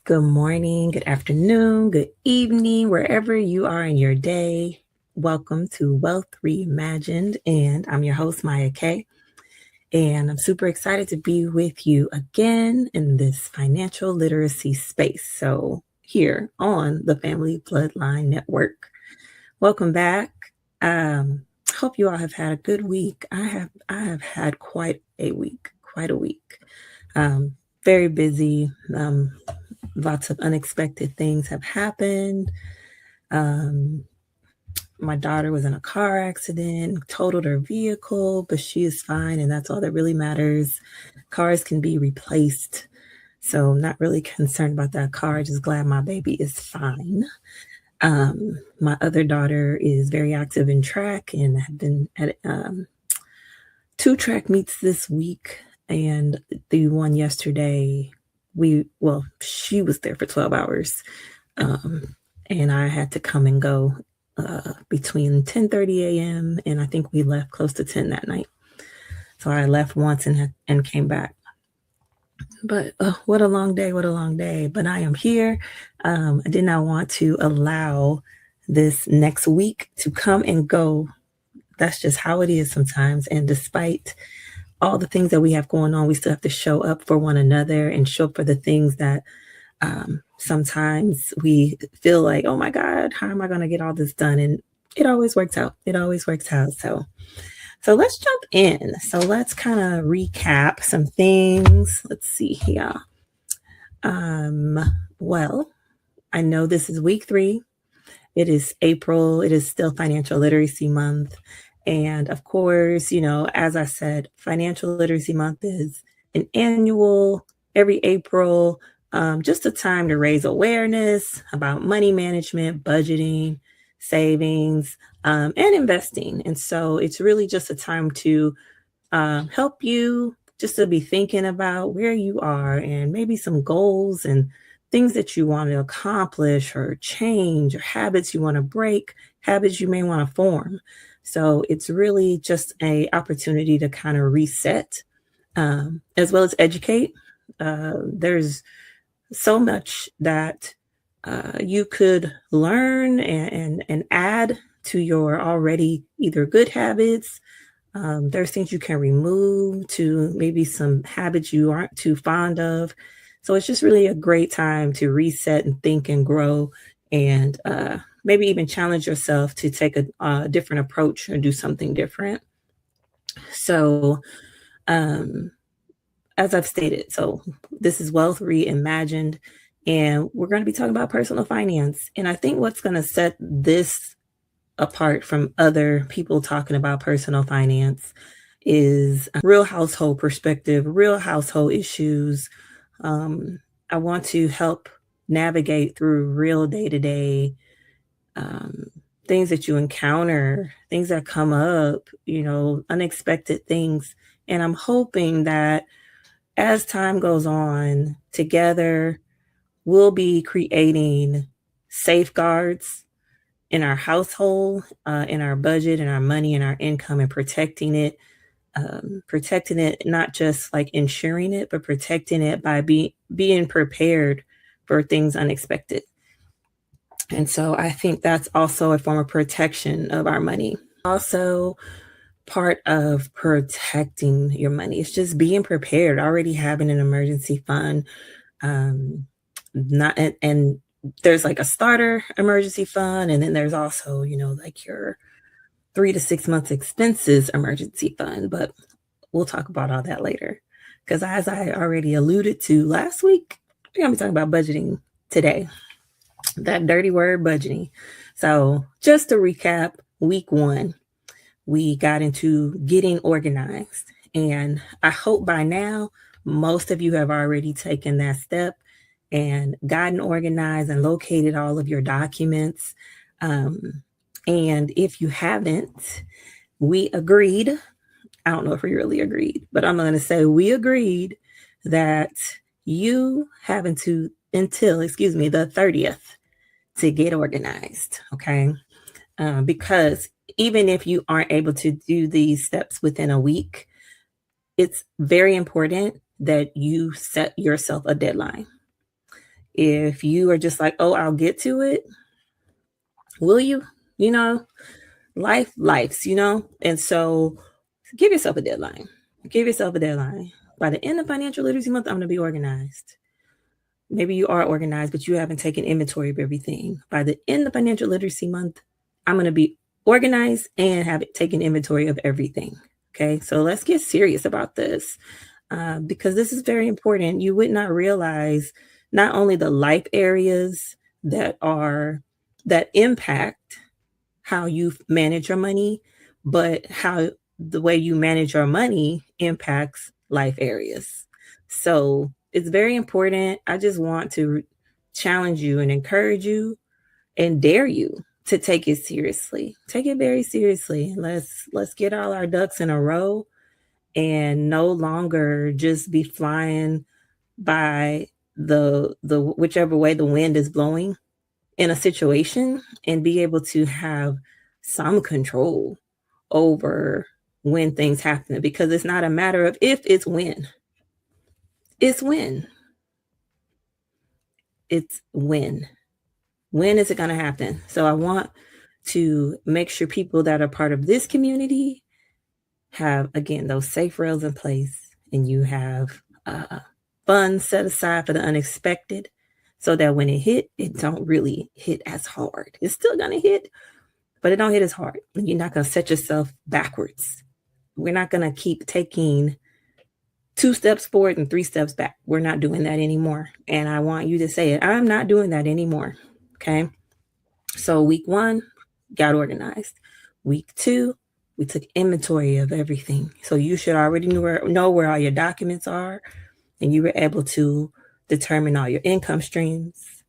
Good morning, good afternoon, good evening, wherever you are in your day. Welcome to Wealth ReImagined, and I'm your host, Maya K. And I'm super excited to be with you again in this financial literacy space. So, here on the Family Bloodline Network. Welcome back. Hope you all have had a good week. I have had quite a week, quite a week. Very busy. Lots of unexpected things have happened. Um, my daughter was in a car accident, totaled her vehicle, but she is fine, and that's all that really matters. Cars can be replaced, so I'm not really concerned about that car. Just glad my baby is fine. My other daughter is very active in track and have been at two track meets this week, and the one yesterday she was there for 12 hours. And I had to come and go between 10:30 a.m. and I think we left close to 10 that night. So I left once and came back. But what a long day, what a long day. But I am here. I did not want to allow this next week to come and go. That's just how it is sometimes. And despite all the things that we have going on, we still have to show up for one another and show up for the things that sometimes we feel like, oh my God, how am I going to get all this done? And it always works out. It always works out. So let's jump in. So let's kind of recap some things. Let's see here. Well, I know this is week 3. It is April. It is still Financial Literacy Month. And of course, as I said, Financial Literacy Month is an annual, every April, just a time to raise awareness about money management, budgeting, savings, and investing. And so it's really just a time to help you just to be thinking about where you are and maybe some goals and things that you want to accomplish or change, or habits you want to break, habits you may want to form. So it's really just an opportunity to kind of reset, as well as educate. There's so much that you could learn and add to your already either good habits. There's things you can remove to maybe some habits you aren't too fond of. So it's just really a great time to reset and think and grow, and maybe even challenge yourself to take a different approach or do something different. So, as I've stated, so this is Wealth Reimagined, and we're going to be talking about personal finance. And I think what's going to set this apart from other people talking about personal finance is a real household perspective, real household issues. I want to help navigate through real day-to-day things that you encounter, things that come up, unexpected things. And I'm hoping that as time goes on, together, we'll be creating safeguards in our household, in our budget, in our money, in our income, and protecting it. Protecting it, not just like ensuring it, but protecting it by being prepared for things unexpected. And so I think that's also a form of protection of our money. Also, part of protecting your money is just being prepared, already having an emergency fund. Not and there's like a starter emergency fund, and then there's also, like your 3 to 6 months expenses emergency fund. But we'll talk about all that later, because as I already alluded to last week, we're gonna be talking about budgeting today. That dirty word, budgeting. So just to recap, week 1, we got into getting organized. And I hope by now, most of you have already taken that step and gotten organized and located all of your documents. And if you haven't, we agreed. I don't know if we really agreed, but I'm going to say we agreed that you have until the 30th to get organized. Okay. Because even if you aren't able to do these steps within a week, it's very important that you set yourself a deadline. If you are just like, oh, I'll get to it, will you? You know, life's. And so give yourself a deadline. Give yourself a deadline. By the end of Financial Literacy Month, I'm going to be organized. Maybe you are organized, but you haven't taken inventory of everything. By the end of Financial Literacy Month, I'm going to be organized and have it taken inventory of everything. Okay, so let's get serious about this because this is very important. You would not realize not only the life areas that impact how you manage your money, but how the way you manage your money impacts life areas. So it's very important. I just want to challenge you and encourage you and dare you to take it seriously. Take it very seriously. Let's get all our ducks in a row and no longer just be flying by the whichever way the wind is blowing in a situation, and be able to have some control over when things happen, because it's not a matter of if, it's when. It's when. It's when. When is it going to happen? So I want to make sure people that are part of this community have, again, those safe rails in place, and you have funds set aside for the unexpected, so that when it hit, it don't really hit as hard. It's still going to hit, but it don't hit as hard. You're not going to set yourself backwards. We're not going to keep taking 2 steps forward and 3 steps back. We're not doing that anymore. And I want you to say it. I'm not doing that anymore. Okay. So week 1, got organized. Week 2, we took inventory of everything. So you should already know where all your documents are, and you were able to determine all your income streams.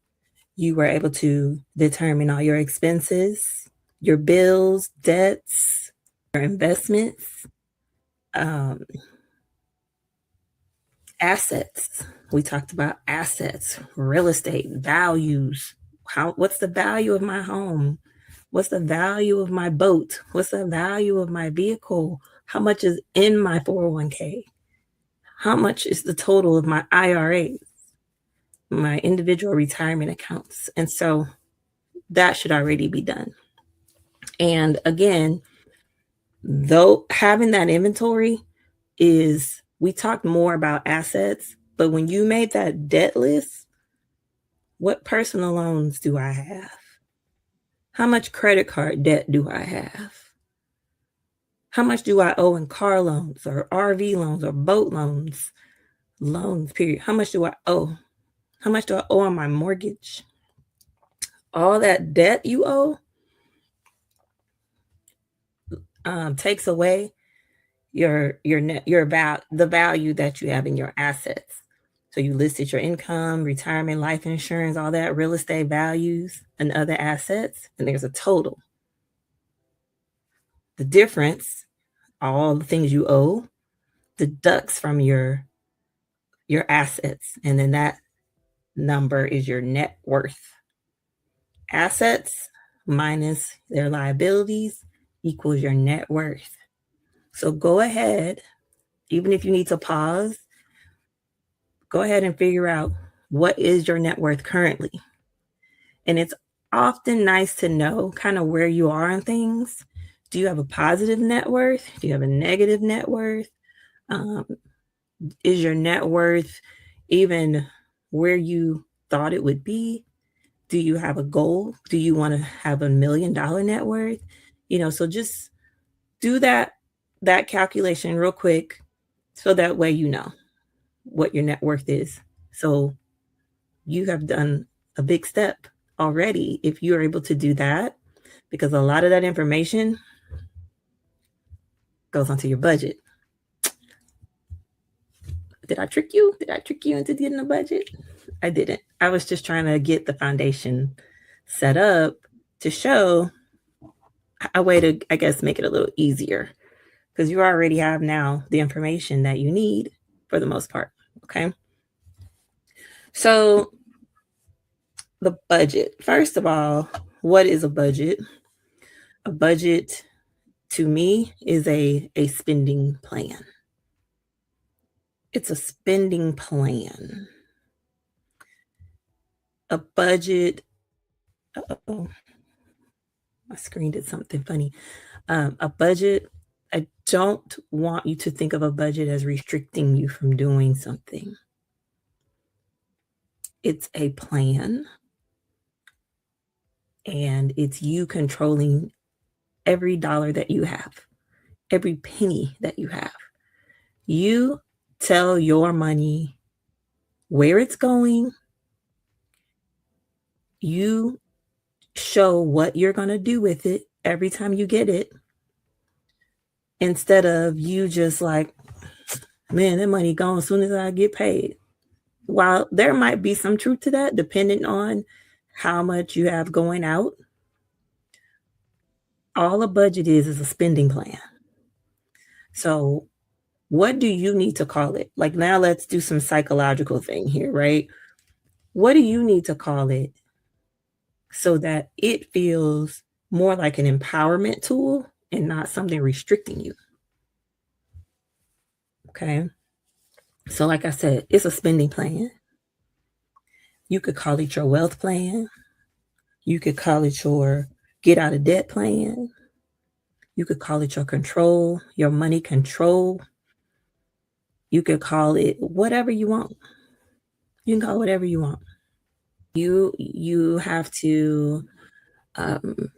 You were able to determine all your expenses, your bills, debts, your investments, assets. We talked about assets, real estate, values. What's the value of my home? What's the value of my boat? What's the value of my vehicle? How much is in my 401k? How much is the total of my IRAs, my individual retirement accounts? And so that should already be done. And again, though having that inventory we talked more about assets, but when you made that debt list, what personal loans do I have? How much credit card debt do I have? How much do I owe in car loans or RV loans or boat loans? Loans, period. How much do I owe? How much do I owe on my mortgage? All that debt you owe takes away the value that you have in your assets. So you listed your income, retirement, life insurance, all that, real estate values, and other assets, and there's a total. The difference, all the things you owe, deducts from your assets, and then that number is your net worth. Assets minus their liabilities equals your net worth. So go ahead, even if you need to pause, go ahead and figure out what is your net worth currently. And it's often nice to know kind of where you are on things. Do you have a positive net worth? Do you have a negative net worth? Is your net worth even where you thought it would be? Do you have a goal? Do you want to have $1 million net worth? So just do that calculation real quick, so that way you know what your net worth is. So you have done a big step already if you're able to do that, because a lot of that information goes onto your budget. Did I trick you? Did I trick you into getting a budget? I didn't. I was just trying to get the foundation set up to show a way to, I guess, make it a little easier, because you already have now the information that you need for the most part. Okay. So the budget, first of all, what is a budget? A budget to me is a spending plan. It's a spending plan. a budget. Oh, my screen did something funny. A budget. I don't want you to think of a budget as restricting you from doing something. It's a plan, and it's you controlling every dollar that you have, every penny that you have. You tell your money where it's going. You show what you're going to do with it every time you get it, instead of you just like, man, that money gone as soon as I get paid. While there might be some truth to that, depending on how much you have going out, all a budget is a spending plan. So, what do you need to call it? Like, now let's do some psychological thing here, right? What do you need to call it so that it feels more like an empowerment tool and not something restricting you? Okay. So, like I said, it's a spending plan. You could call it your wealth plan. You could call it your get out of debt plan. You could call it your money control. You could call it whatever you want. You can call it whatever you want. You have to um,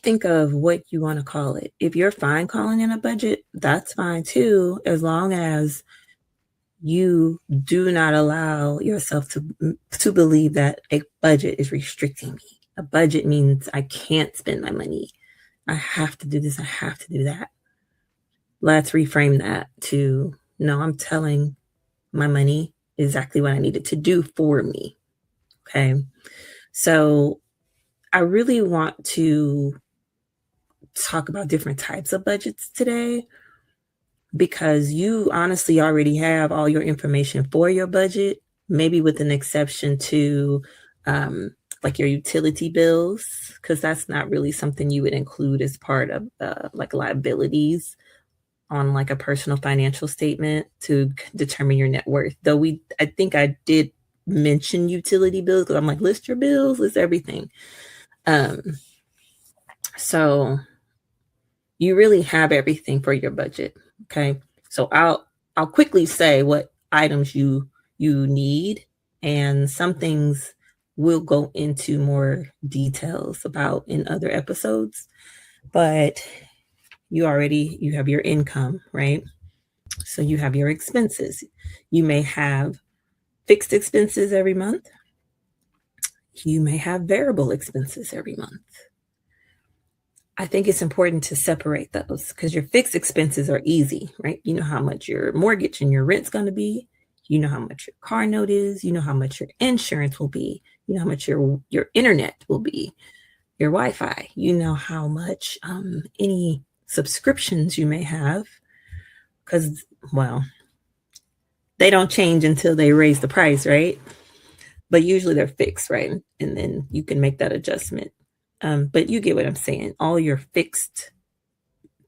think of what you want to call it. If you're fine calling it a budget, that's fine too, as long as you do not allow yourself to believe that a budget is restricting me. A budget means I can't spend my money. I have to do this. I have to do that. Let's reframe that to, no, I'm telling my money exactly what I need it to do for me. Okay. So I really want to talk about different types of budgets today, because you honestly already have all your information for your budget, maybe with an exception to like your utility bills, because that's not really something you would include as part of like liabilities on like a personal financial statement to determine your net worth. Though I think I did mention utility bills because I'm like, list your bills, list everything. Um, so you really have everything for your budget. Okay. So I'll quickly say what items you need, and some things we'll go into more details about in other episodes. But you have your income, right? So you have your expenses. You may have fixed expenses every month. You may have variable expenses every month. I think it's important to separate those, because your fixed expenses are easy, right? You know how much your mortgage and your rent's going to be. You know how much your car note is. You know how much your insurance will be. You know how much your internet will be, your Wi-Fi. You know how much any subscriptions you may have, because, well, they don't change until they raise the price, right? But usually they're fixed, right? And then you can make that adjustment. But you get what I'm saying. All your fixed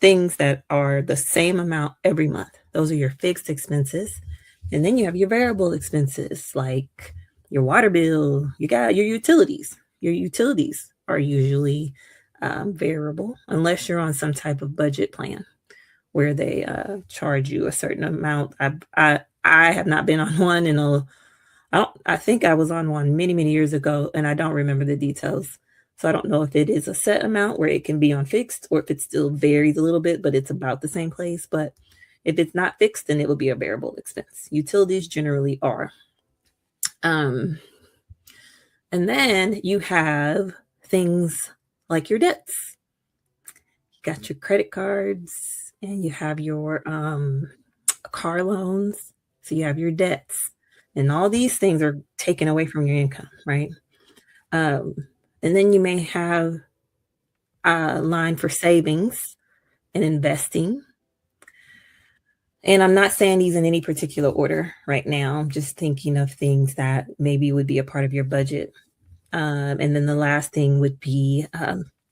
things that are the same amount every month, those are your fixed expenses. And then you have your variable expenses, like your water bill. You got your utilities. Your utilities are usually variable, unless you're on some type of budget plan where they charge you a certain amount. I have not been on one I think I was on one many, many years ago, and I don't remember the details. So I don't know if it is a set amount where it can be on fixed, or if it still varies a little bit, but it's about the same place. But if it's not fixed, then it will be a variable expense. Utilities generally are. And then you have things like your debts. You got your credit cards, and you have your car loans. So you have your debts. And all these things are taken away from your income, right? And then you may have a line for savings and investing. And I'm not saying these in any particular order right now. I'm just thinking of things that maybe would be a part of your budget. And then the last thing would be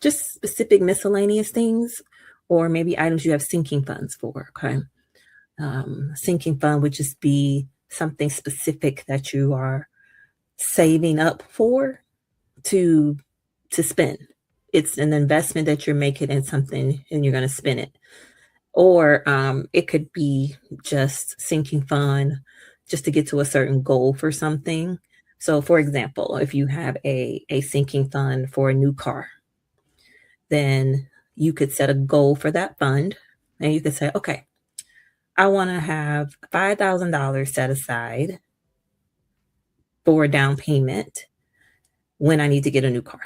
just specific miscellaneous things, or maybe items you have sinking funds for. Okay. Sinking fund would just be something specific that you are saving up for to spend. It's an investment that you're making in something and you're going to spend it. Or it could be just sinking fund just to get to a certain goal for something. So, for example, if you have a sinking fund for a new car, then you could set a goal for that fund and you could say, okay, I want to have $5,000 set aside for a down payment when I need to get a new car.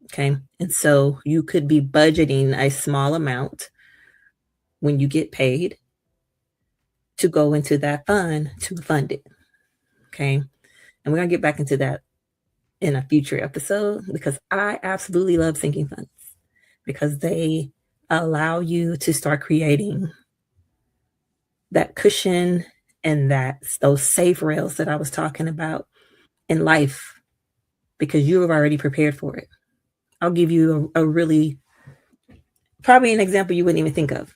Okay. And so you could be budgeting a small amount when you get paid to go into that fund to fund it. Okay. And we're going to get back into that in a future episode because I absolutely love sinking funds because they allow you to start creating that cushion and those safe rails that I was talking about in life because you have already prepared for it. I'll give you a really, probably an example you wouldn't even think of,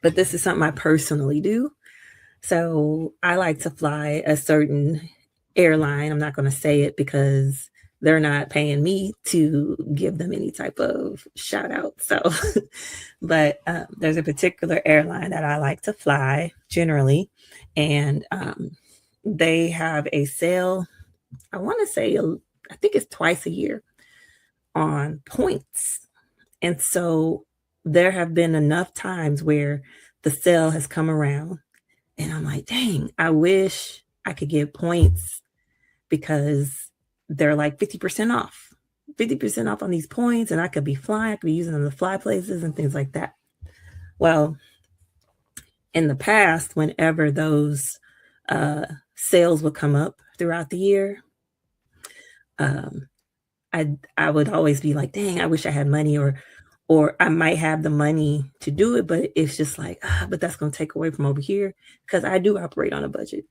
but this is something I personally do. So I like to fly a certain airline. I'm not going to say it because they're not paying me to give them any type of shout out. So, but there's a particular airline that I like to fly generally, and they have a sale. I want to say, I think it's twice a year on points. And so there have been enough times where the sale has come around and I'm like, dang, I wish I could get points because they're like 50% off, 50% off on these points. And I could be flying, I could be using them to fly places and things like that. Well, in the past, whenever those sales would come up throughout the year, I would always be like, dang, I wish I had money or I might have the money to do it, but it's just like, but that's going to take away from over here because I do operate on a budget.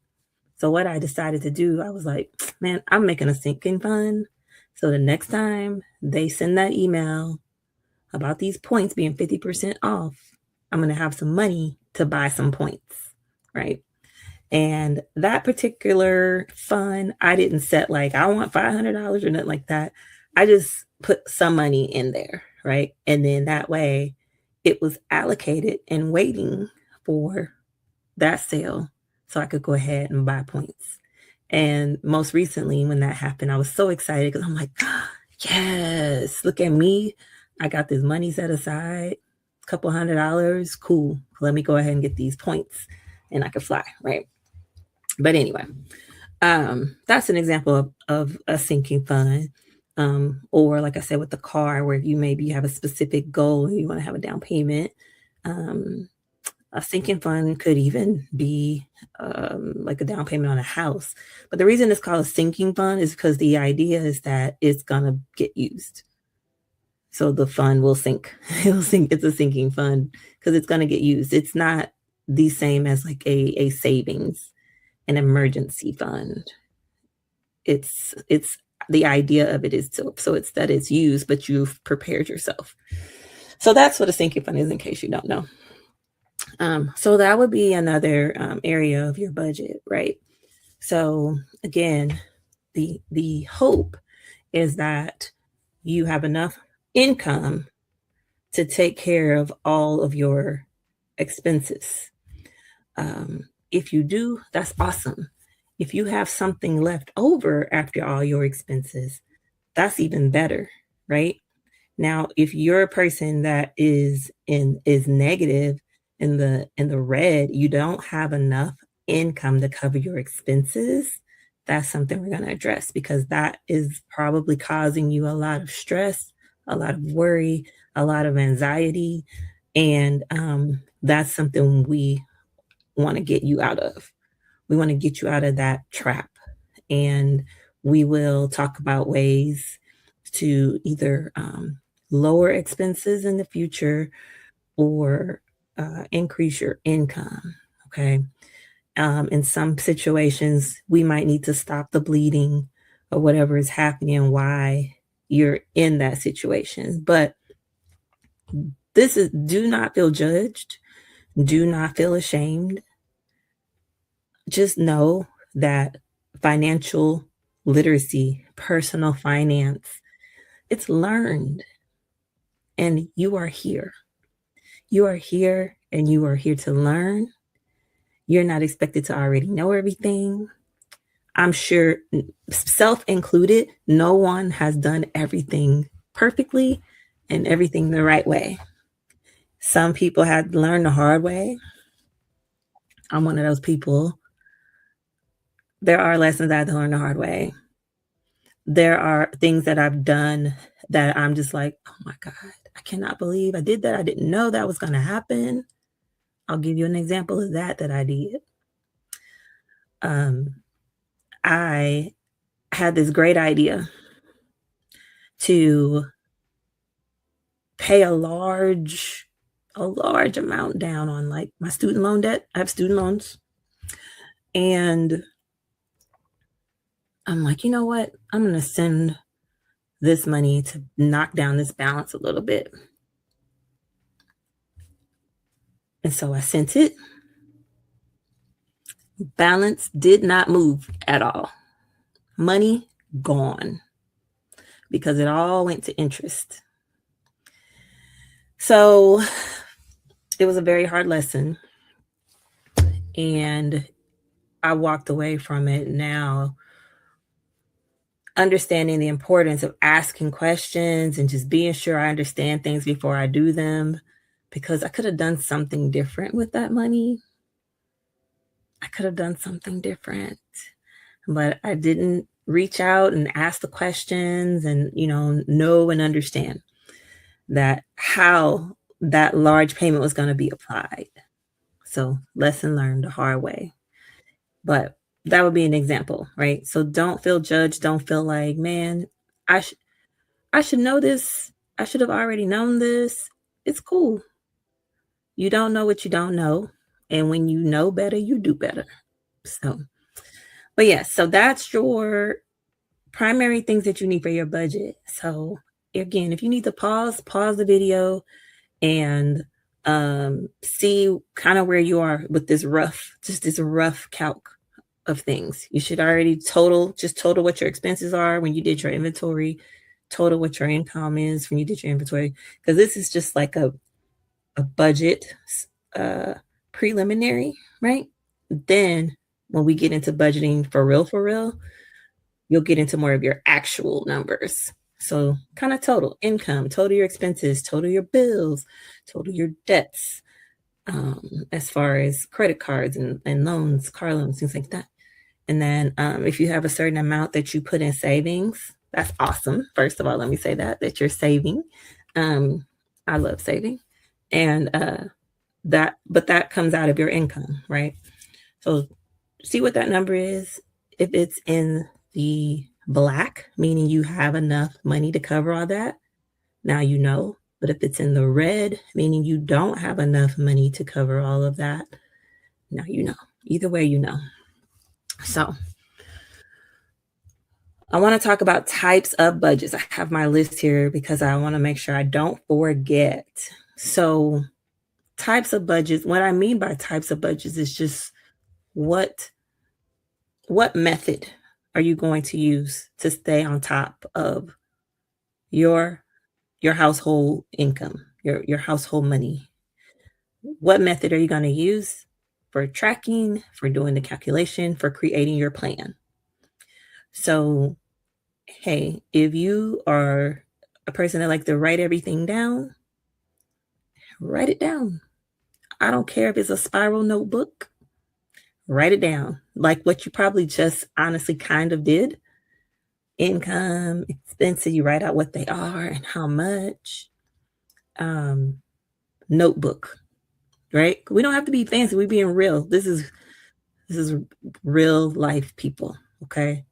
So what I decided to do, I was like, man, I'm making a sinking fund. So the next time they send that email about these points being 50% off, I'm going to have some money to buy some points, right? And that particular fund, I didn't set like, I want $500 or nothing like that. I just put some money in there, right? And then that way it was allocated and waiting for that sale so I could go ahead and buy points. And most recently, when that happened, I was so excited because I'm like, yes, look at me. I got this money set aside, a couple $100. Cool. Let me go ahead and get these points and I could fly, right? But anyway, that's an example of a sinking fund. Or like I said, with the car, where you have a specific goal and you want to have a down payment. A sinking fund could even be like a down payment on a house. But the reason it's called a sinking fund is because the idea is that it's going to get used. So the fund will sink. It'll sink. It's a sinking fund because it's going to get used. It's not the same as like a savings, an emergency fund. It's the idea of it is so it's that it's used, but you've prepared yourself. So that's what a sinking fund is, in case you don't know. So that would be another area of your budget, right? So again, the hope is that you have enough income to take care of all of your expenses. If you do, that's awesome. If you have something left over after all your expenses, that's even better, right? Now, if you're a person that is negative in the red, you don't have enough income to cover your expenses, that's something we're going to address because that is probably causing you a lot of stress, a lot of worry, a lot of anxiety, and that's something we want to get you out of. We want to get you out of that trap, and we will talk about ways to either lower expenses in the future or increase your income. Okay. In some situations, we might need to stop the bleeding or whatever is happening, why you're in that situation. But do not feel judged. Do not feel ashamed. Just know that financial literacy, personal finance. It's learned, and you are here. You are here, and you are here to learn. You're not expected to already know everything. I'm sure, self included, no one has done everything perfectly and everything the right way. Some people had to learn the hard way. I'm one of those people. There are lessons I had to learn the hard way. There are things that I've done that I'm just like, oh my God, I cannot believe I did that. I didn't know that was going to happen. I'll give you an example of that I did. Um, I had this great idea to pay a large amount down on like my student loan debt. I have student loans. And I'm like, you know what? I'm going to send this money to knock down this balance a little bit. And so I sent it. Balance did not move at all. Money gone because it all went to interest. So it was a very hard lesson. And I walked away from it now understanding the importance of asking questions and just being sure I understand things before I do them, because I could have done something different with that money. I could have done something different, but I didn't reach out and ask the questions and, know and understand that how that large payment was going to be applied. So lesson learned the hard way. But that would be an example, right? So don't feel judged. Don't feel like, man, I should know this. I should have already known this. It's cool. You don't know what you don't know. And when you know better, you do better. So, but yes, so that's your primary things that you need for your budget. So again, if you need to pause the video and see kind of where you are with this rough calc of things. You should already total what your expenses are when you did your inventory, total what your income is when you did your inventory, because this is just like a budget preliminary, right? Then when we get into budgeting for real, you'll get into more of your actual numbers. So kind of total income, total your expenses, total your bills, total your debts, as far as credit cards and loans, car loans, things like that. And then if you have a certain amount that you put in savings, that's awesome. First of all, let me say that you're saving. I love saving. And that comes out of your income, right? So see what that number is. If it's in the black, meaning you have enough money to cover all that, now you know. But if it's in the red, meaning you don't have enough money to cover all of that, now you know. Either way, you know. So I want to talk about types of budgets. I have my list here because I want to make sure I don't forget. So types of budgets, what I mean by types of budgets is just what method are you going to use to stay on top of your household income, your household money? What method are you going to use for tracking, for doing the calculation, for creating your plan? So, hey, if you are a person that likes to write everything down, write it down. I don't care if it's a spiral notebook, write it down. Like what you probably just honestly kind of did. Income, expenses, you write out what they are and how much. Notebook, right? We don't have to be fancy. We're being real. This is real life people, okay?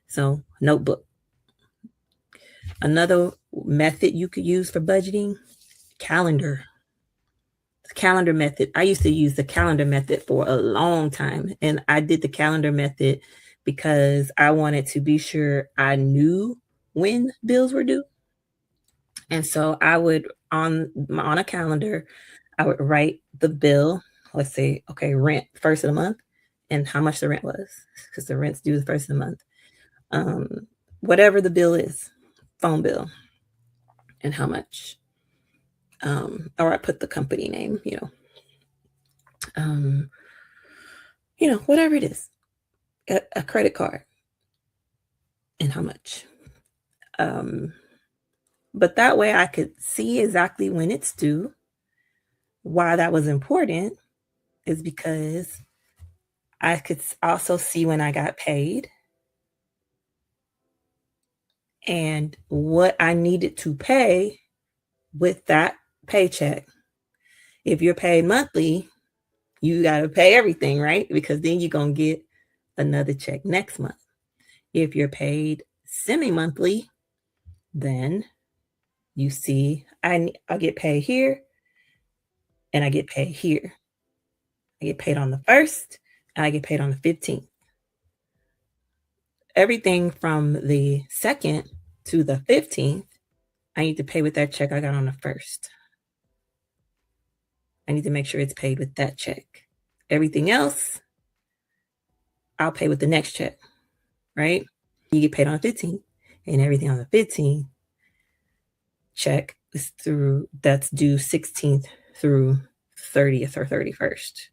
So notebook. Another method you could use for budgeting, calendar. The calendar method. I used to use the calendar method for a long time. And I did the calendar method because I wanted to be sure I knew when bills were due. And so I would, on a calendar, I would write the bill. Let's say, okay, rent first of the month. and how much the rent was, because the rent's due the first of the month. Whatever the bill is, phone bill, and how much. Or I put the company name, whatever it is, a credit card, and how much. But that way I could see exactly when it's due. Why that was important is because I could also see when I got paid and what I needed to pay with that paycheck. If you're paid monthly, you got to pay everything, right? Because then you're going to get another check next month. If you're paid semi-monthly, then you see I get paid here and I get paid here. I get paid on the 1st and I get paid on the 15th. Everything from the 2nd to the 15th, I need to pay with that check I got on the 1st. I need to make sure it's paid with that check. Everything else, I'll pay with the next check, right? You get paid on the 15th, and everything on the 15th check is that's due 16th through 30th or 31st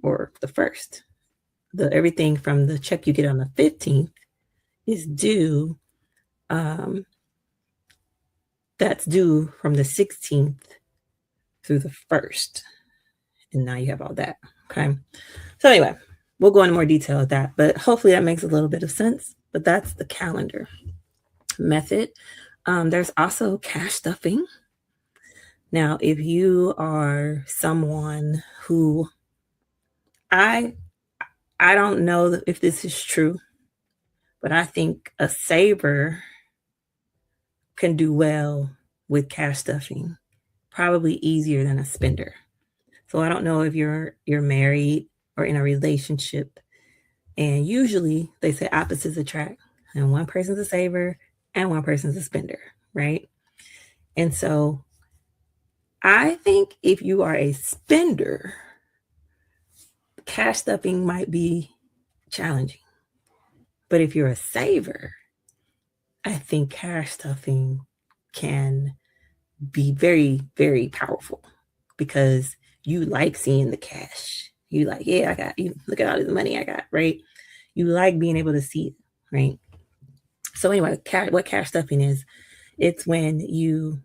or the 1st. Everything from the check you get on the 15th is due, that's due from the 16th through the 1st. And now you have all that, okay? So anyway, we'll go into more detail of that, but hopefully that makes a little bit of sense. But that's the calendar method. There's also cash stuffing. Now, if you are someone who, I don't know if this is true, but I think a saver can do well with cash stuffing, probably easier than a spender. So I don't know if you're married or in a relationship, and usually they say opposites attract, and one person's a saver and one person's a spender, right? And so I think if you are a spender, cash stuffing might be challenging. But if you're a saver, I think cash stuffing can be very, very powerful because you like seeing the cash. You like, yeah, I got you. Look at all this money I got, right? You like being able to see it, right? So anyway, what cash stuffing is, it's when you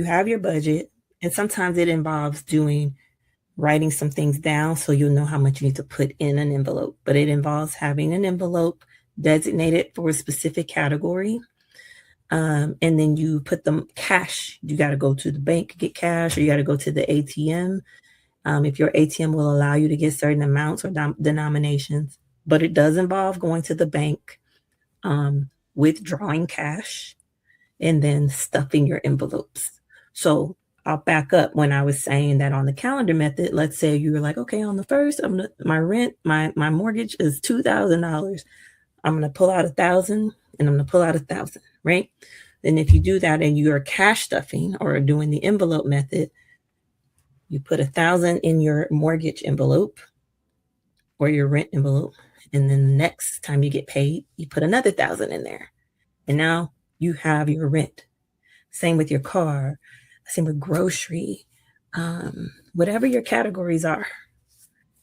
have your budget, and sometimes it involves writing some things down so you'll know how much you need to put in an envelope. But it involves having an envelope designated for a specific category. And then you put the cash. You got to go to the bank, get cash, or you got to go to the ATM. If your ATM will allow you to get certain amounts or denominations, but it does involve going to the bank, withdrawing cash, and then stuffing your envelopes. So I'll back up. When I was saying that on the calendar method, let's say you were like, okay, on the 1st, my mortgage is $2,000. I'm going to pull out 1,000 and I'm going to pull out 1,000, right? Then if you do that and you are cash stuffing or doing the envelope method, you put 1,000 in your mortgage envelope or your rent envelope. And then the next time you get paid, you put another 1,000 in there. And now you have your rent. Same with your car, same with grocery, whatever your categories are,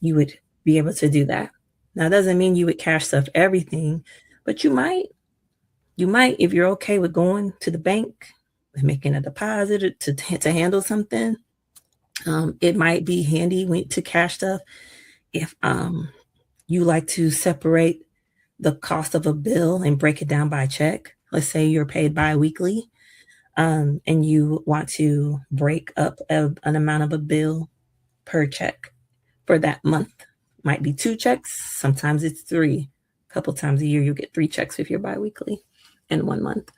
you would be able to do that. Now, it doesn't mean you would cash stuff everything, but you might, if you're okay with going to the bank and making a deposit to handle something, it might be handy to cash stuff if you like to separate the cost of a bill and break it down by check. Let's say you're paid bi-weekly, and you want to break up an amount of a bill per check for that month. Might be 2 checks, sometimes it's 3. A couple times a year you'll get 3 checks if you're bi-weekly in 1 month.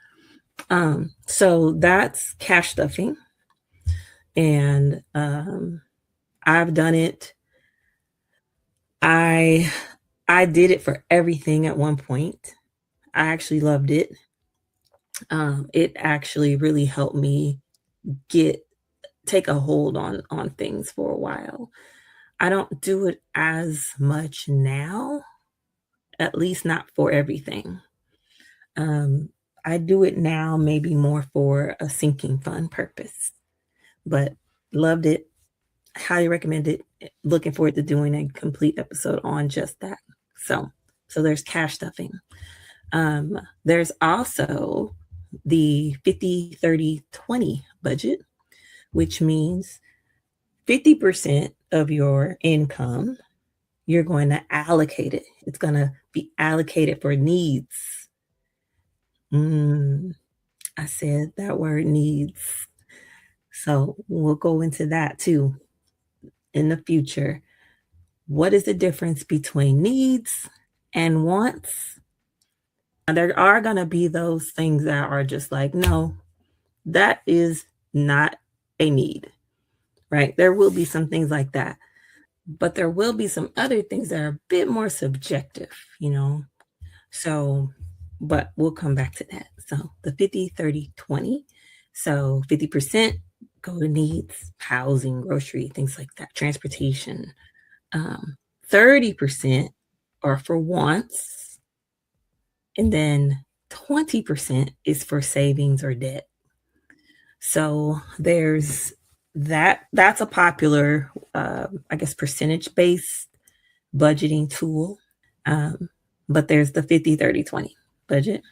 So that's cash stuffing. And I've done it. I did it for everything at one point. I actually loved it. It actually really helped me take a hold on things for a while. I don't do it as much now, at least not for everything. Um, I do it now maybe more for a sinking fund purpose, but loved it. Highly recommend it. Looking forward to doing a complete episode on just that. So, so there's cash stuffing. There's also the 50/30/20 budget, which means 50% of your income, you're going to allocate it. It's going to be allocated for needs. Mm, I said that word needs. So we'll go into that too in the future. What is the difference between needs and wants? There are going to be those things that are just like, no, that is not a need, right? There will be some things like that, but there will be some other things that are a bit more subjective, you know? So, but we'll come back to that. So the 50/30/20. So 50% go to needs, housing, grocery, things like that, transportation. 30% are for wants, and then 20% is for savings or debt. So there's that's a popular, I guess, percentage based budgeting tool. Um, but there's the 50/30/20 budget.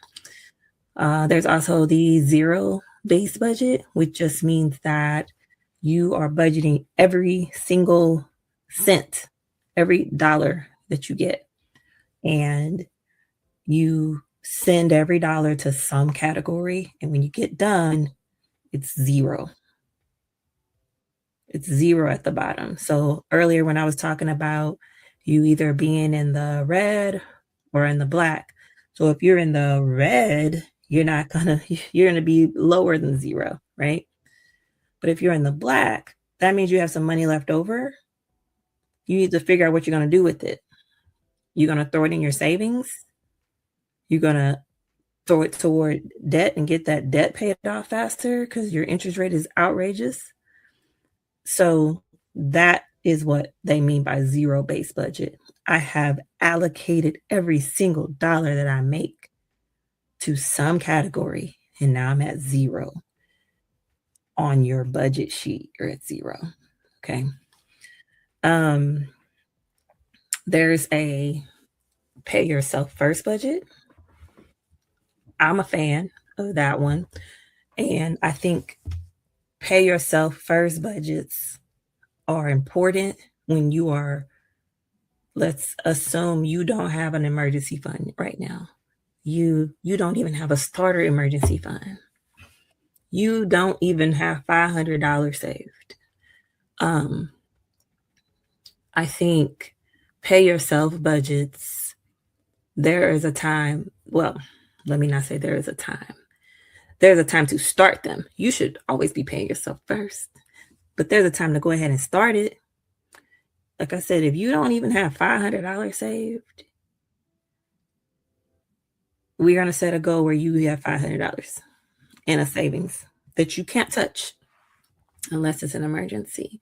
There's also the zero based budget, which just means that you are budgeting every single cent, every dollar that you get, and you send every dollar to some category. And when you get done, it's zero. It's zero at the bottom. So earlier when I was talking about you either being in the red or in the black. So if you're in the red, you're gonna be lower than zero, right? But if you're in the black, that means you have some money left over. You need to figure out what you're gonna do with it. You're gonna throw it in your savings. You're gonna throw it toward debt and get that debt paid off faster because your interest rate is outrageous. So that is what they mean by zero based budget. I have allocated every single dollar that I make to some category, and now I'm at zero. On your budget sheet, you're at zero. Okay. Um, there's a pay yourself first budget. I'm a fan of that one. And I think pay yourself first budgets are important when you are, let's assume you don't have an emergency fund right now. You don't even have a starter emergency fund. You don't even have $500 saved. Um, I think pay yourself budgets, there is a time, well, let me not say there is a time. There's a time to start them. You should always be paying yourself first, but there's a time to go ahead and start it. Like I said, if you don't even have $500 saved, we're going to set a goal where you have $500 in a savings that you can't touch unless it's an emergency.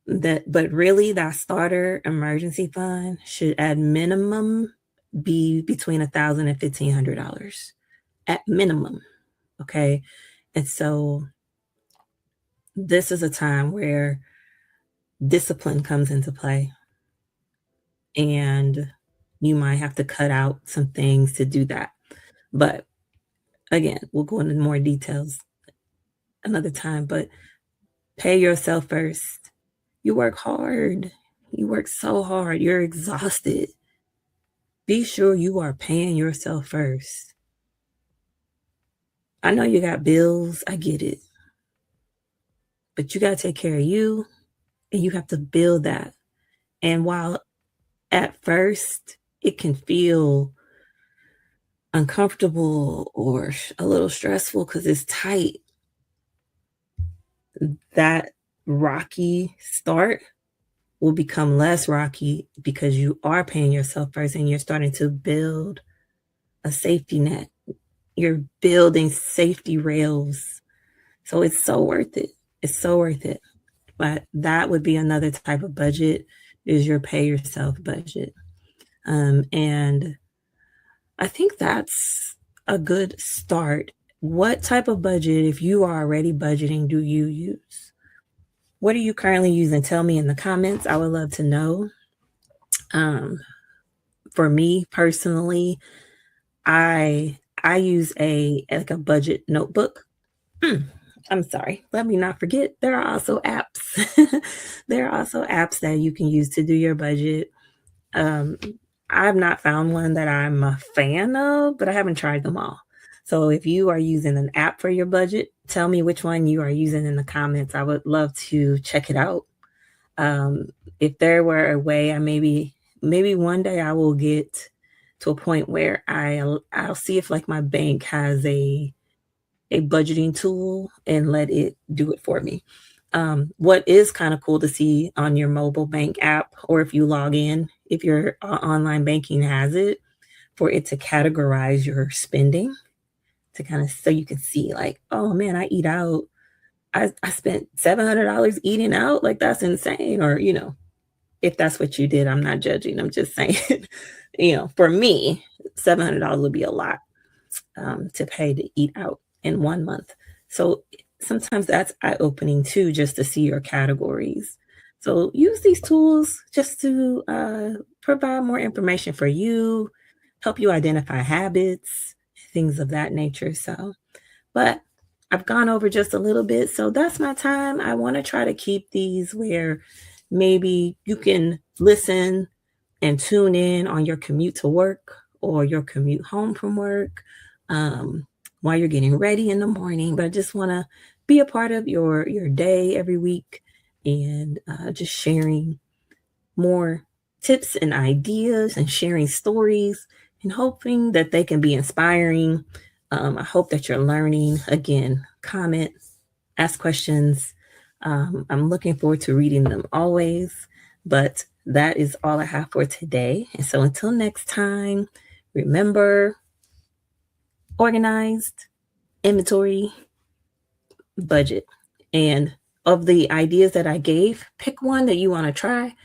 But really, that starter emergency fund should at minimum be between $1,000 and $1,500 at minimum. Okay. And so this is a time where discipline comes into play, and you might have to cut out some things to do that. But again, we'll go into more details another time. But pay yourself first. You work hard. You work so hard. You're exhausted. Be sure you are paying yourself first. I know you got bills. I get it. But you got to take care of you, and you have to build that. And while at first it can feel uncomfortable or a little stressful because it's tight, that rocky start will become less rocky because you are paying yourself first and you're starting to build a safety net. You're building safety rails. So it's so worth it. It's so worth it. But that would be another type of budget. is your pay yourself budget. And I think that's a good start. What type of budget, if you are already budgeting, do you use? What are you currently using? Tell me in the comments. I would love to know. Um, for me personally, I use a budget notebook. Mm, I'm sorry. Let me not forget, there are also apps. There are also apps that you can use to do your budget. Um, I've not found one that I'm a fan of, but I haven't tried them all. So if you are using an app for your budget, tell me which one you are using in the comments. I would love to check it out. Um, if there were a way, maybe one day I will get to a point where I'll see if like my bank has a budgeting tool and let it do it for me. What is kind of cool to see on your mobile bank app, or if you log in, if your online banking has it, for it to categorize your spending, to kind of so you can see like, oh man, I eat out. I spent $700 eating out. Like that's insane. Or, if that's what you did, I'm not judging. I'm just saying, for me, $700 would be a lot to pay to eat out in 1 month. So sometimes that's eye opening too, just to see your categories. So use these tools just to provide more information for you, help you identify habits, things of that nature. But I've gone over just a little bit. So that's my time. I want to try to keep these where maybe you can listen and tune in on your commute to work or your commute home from work, um, while you're getting ready in the morning. But I just want to be a part of your day every week, and just sharing more tips and ideas and sharing stories and hoping that they can be inspiring. I hope that you're learning. Again, comment, ask questions. I'm looking forward to reading them always. But that is all I have for today. And so until next time, remember, organized, inventory, budget. And of the ideas that I gave, pick one that you want to try.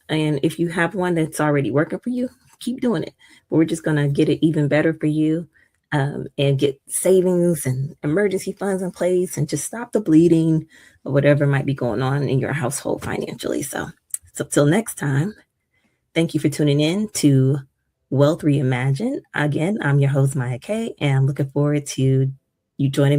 And if you have one that's already working for you, keep doing it. But we're just going to get it even better for you, and get savings and emergency funds in place and just stop the bleeding or whatever might be going on in your household financially. So till next time, thank you for tuning in to Wealth Reimagined. Again, I'm your host, Maya K, and I'm looking forward to you joining me